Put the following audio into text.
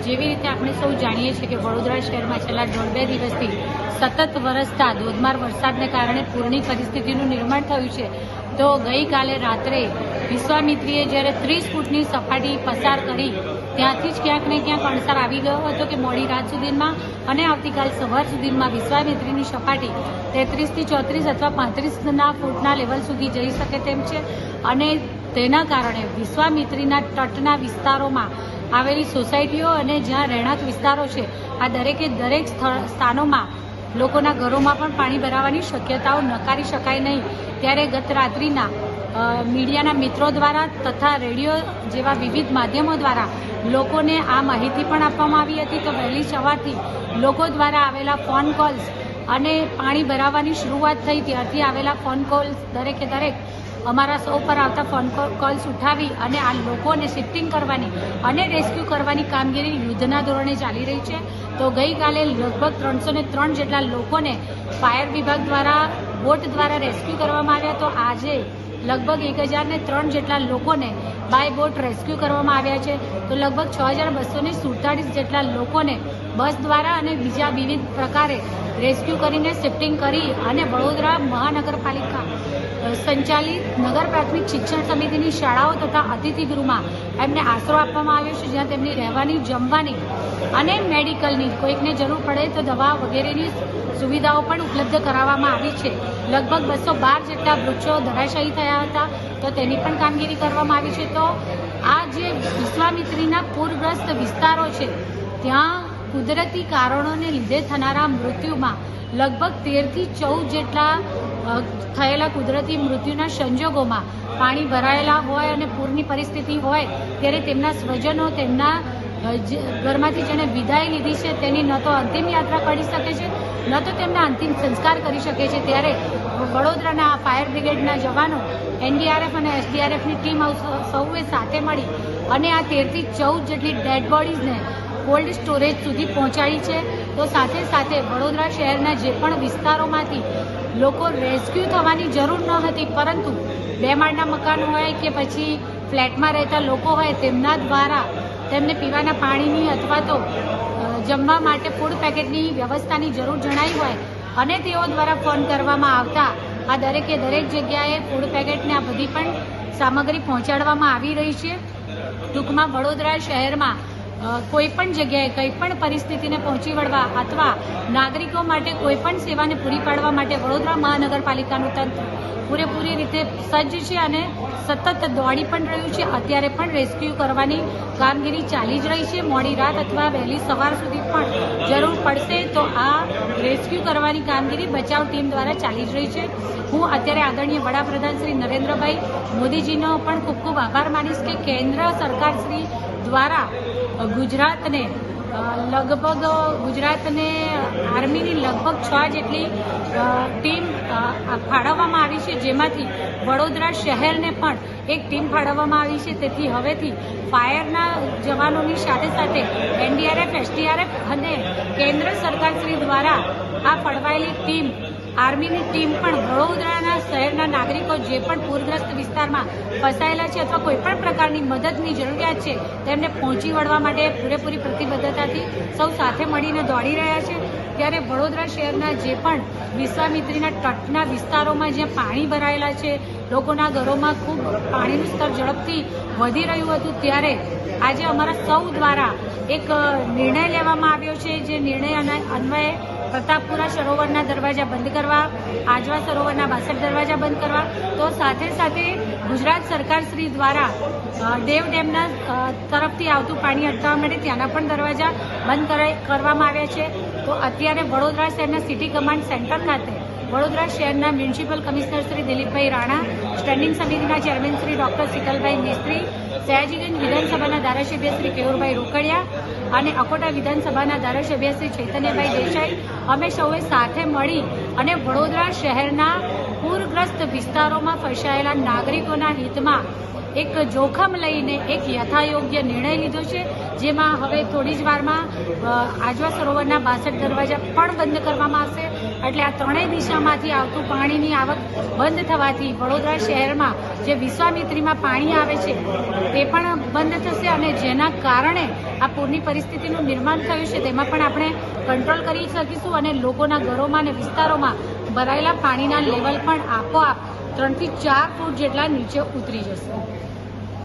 જેવી રીતે આપણે સૌ જાણીએ છીએ કે વડોદરા શહેરમાં છેલ્લા 1.5 દિવસથી સતત વરસતા ધોધમાર વરસાદને કારણે પૂરની પરિસ્થિતિનું નિર્માણ થયું છે. તો ગઈકાલે રાત્રે વિશ્વામિત્રીએ જ્યારે 30 ફૂટની સપાટી પસાર કરી ત્યાંથી જ ક્યાંક ને ક્યાંક અણસાર આવી ગયો હતો કે મોડી રાત સુધીમાં અને આવતીકાલ સવાર સુધીમાં વિશ્વામિત્રીની સપાટી 33 થી 34 અથવા 35 ફૂટના લેવલ સુધી જઈ શકે તેમ છે. અને તેના કારણે વિશ્વામિત્રીના તટના વિસ્તારોમાં આવેલી સોસાયટીઓ અને જ્યાં રહેણાંક વિસ્તારો છે આ દરેકે દરેક સ્થાનોમાં લોકોના ઘરોમાં પણ પાણી ભરાવાની શક્યતાઓ નકારી શકાય નહીં. ત્યારે ગત રાત્રિના મીડિયાના મિત્રો દ્વારા તથા રેડિયો જેવા વિવિધ માધ્યમો દ્વારા લોકોને આ માહિતી પણ આપવામાં આવી હતી. તો વહેલી સવારથી લોકો દ્વારા આવેલા ફોન કોલ્સ અને પાણી ભરાવાની શરૂઆત થઈ ત્યારથી આવેલા ફોન કોલ્સ દરેકે દરેક અમારા સૌ પર આવતા ફોન કોલ્સ ઉઠાવી અને આ લોકોને શિફ્ટિંગ કરવાની અને રેસ્ક્યુ કરવાની કામગીરી યુદ્ધના ધોરણે ચાલી રહી છે. તો ગઈકાલે લગભગ 303 જેટલા લોકોને ફાયર વિભાગ દ્વારા બોટ દ્વારા રેસ્ક્યુ કરવામાં આવ્યા. તો આજે લગભગ 1003 જેટલા લોકોને બાય બોટ રેસ્ક્યુ કરવામાં આવ્યા છે. તો લગભગ 6247 જેટલા લોકોને બસ દ્વારા અને બીજા વિવિધ પ્રકારે રેસ્ક્યુ કરીને શિફ્ટિંગ કરી અને વડોદરા મહાનગરપાલિકા સંચાલિત નગર પ્રાથમિક શિક્ષણ સમિતિની શાળાઓ તથા અતિથિગૃહમાં એમને આશરો આપવામાં આવ્યો છે, જ્યાં તેમની રહેવાની, જમવાની અને મેડિકલની કોઈકને જરૂર પડે તો દવા વગેરેની સુવિધાઓ પણ ઉપલબ્ધ કરાવવામાં આવી છે. લગભગ 212 જેટલા વૃક્ષો ધરાશાયી થયા હતા, તો તેની પણ કામગીરી કરવામાં આવી છે. તો આ જે વિશ્વામિત્રીના પૂરગ્રસ્ત વિસ્તારો છે ત્યાં કુદરતી કારણોને લીધે થનારા મૃત્યુમાં લગભગ 13 થી 14 જેટલા થયેલા કુદરતી મૃત્યુના સંજોગોમાં પાણી ભરાયેલા હોય અને પૂરની પરિસ્થિતિ હોય ત્યારે તેમના સ્વજનો તેમના ઘરમાંથી જેણે વિદાય લીધી છે તેની ન તો અંતિમ યાત્રા કરી શકે છે ન તો તેમના અંતિમ સંસ્કાર કરી શકે છે. ત્યારે વડોદરાના ફાયર બ્રિગેડના જવાનો, NDRF અને SDRFની ટીમ સૌએ સાથે મળી અને આ 13 થી 14 જેટલી ડેડ બોડીઝને કોલ્ડ સ્ટોરેજ સુધી પહોંચાડી છે. તો સાથે સાથે વડોદરા શહેરના જે પણ વિસ્તારોમાંથી લોકો રેસ્ક્યુ થવાની જરૂર ન હતી, પરંતુ 2 માળના મકાન હોય કે પછી ફ્લેટમાં રહેતા લોકો હોય તેમના દ્વારા તેમને પીવાના પાણીની અથવા તો જમવા માટે ફૂડ પેકેટની વ્યવસ્થાની જરૂર જણાઈ હોય અને તેઓ દ્વારા ફોન કરવામાં આવતા આ દરેકે દરેક જગ્યાએ ફૂડ પેકેટને આ બધી પણ સામગ્રી પહોંચાડવામાં આવી રહી છે. ટૂંકમાં વડોદરા શહેરમાં કોઈ પણ જગ્યાએ કંઈ પણ પરિસ્થિતિને પહોંચી વળવા અથવા નાગરિકો માટે કોઈ પણ સેવાને પૂરી પાડવા માટે વડોદરા મહાનગરપાલિકાનું તંત્ર પૂરેપૂરી રીતે સજ્જ છે અને સતત દોડી પણ રહ્યું છે. અત્યારે પણ રેસ્ક્યુ કરવાની કામગીરી ચાલી જ રહી છે. મોડી રાત અથવા વહેલી સવાર સુધી પણ જરૂર પડશે તો આ રેસ્ક્યુ કરવાની કામગીરી બચાવ ટીમ દ્વારા ચાલી જ રહી છે. હું અત્યારે આદરણીય વડાપ્રધાન શ્રી નરેન્દ્રભાઈ મોદીજીનો પણ ખૂબ ખૂબ આભાર માનીશ કે કેન્દ્ર સરકાર શ્રી દ્વારા ગુજરાતને આર્મીની લગભગ 6 જેટલી ટીમ ફાળવવામાં આવી છે, જેમાંથી વડોદરા શહેરને પણ એક ટીમ ફાળવવામાં આવી છે. તેથી હવેથી ફાયરના જવાનોની સાથે સાથે NDRF, SDRF અને કેન્દ્ર સરકારશ્રી દ્વારા આ ફળવાયેલી ટીમ, આર્મીની ટીમ પણ વડોદરાના શહેરના નાગરિકો જે પણ પૂરગ્રસ્ત વિસ્તારમાં ફસાયેલા છે અથવા કોઈપણ પ્રકારની મદદની જરૂરિયાત છે તેમને પહોંચી વળવા માટે પૂરેપૂરી પ્રતિબદ્ધતાથી સૌ સાથે મળીને દોડી રહ્યા છે. ત્યારે વડોદરા શહેરના જે પણ વિશ્વામિત્રીના તટના વિસ્તારોમાં જ્યાં પાણી ભરાયેલા છે, લોકોના ઘરોમાં ખૂબ પાણીનું સ્તર ઝડપથી વધી રહ્યું હતું, ત્યારે આજે અમારા સૌ દ્વારા એક નિર્ણય લેવામાં આવ્યો છે. જે નિર્ણય અન્વયે પ્રતાપપુરા સરોવરના દરવાજા બંધ કરવા, આજવા સરોવરના 62 દરવાજા બંધ કરવા, તો સાથે સાથે ગુજરાત સરકારશ્રી દ્વારા દેવ ડેમના તરફથી આવતું પાણી અટકાવવા માટે ત્યાંના પણ દરવાજા બંધ કરવામાં આવ્યા છે. તો અત્યારે વડોદરા શહેરના સિટી કમાન્ડ સેન્ટર ખાતે વડોદરા શહેરના મ્યુનિસિપલ કમિશનર શ્રી દિલીપભાઈ રાણા, સ્ટેન્ડિંગ સમિતિના ચેરમેન શ્રી ડોક્ટર શીતલભાઈ મિસ્ત્રી, સયાજીગંજ વિધાનસભાના ધારાસભ્ય શ્રી કેયુરભાઈ રોકડિયા અને અકોટા વિધાનસભાના ધારાસભ્ય શ્રી ચૈતન્યભાઈ દેસાઈ, અમે સૌએ સાથે મળી અને વડોદરા શહેરના પૂરગ્રસ્ત વિસ્તારોમાં ફસાયેલા નાગરિકોના હિતમાં એક જોખમ લઈને એક યથાયોગ્ય નિર્ણય લીધો છે, જેમાં હવે થોડી જ વારમાં આજવા સરોવરના 62 દરવાજા પણ બંધ કરવામાં આવશે એટલે આ ત્રણેય દિશામાંથી આવતું પાણીની આવક બંધ થવાથી વડોદરા શહેરમાં જે વિશ્વામિત્રીમાં પાણી આવે છે તે પણ બંધ થશે અને જેના કારણે આ પૂરની પરિસ્થિતિનું નિર્માણ થયું છે તેમાં પણ આપણે કંટ્રોલ કરી શકીશું અને લોકોના ઘરોમાં અને વિસ્તારોમાં ભરાયેલા પાણીના લેવલ પણ આપોઆપ 3 થી 4 ફૂટ જેટલા નીચે ઉતરી જશે.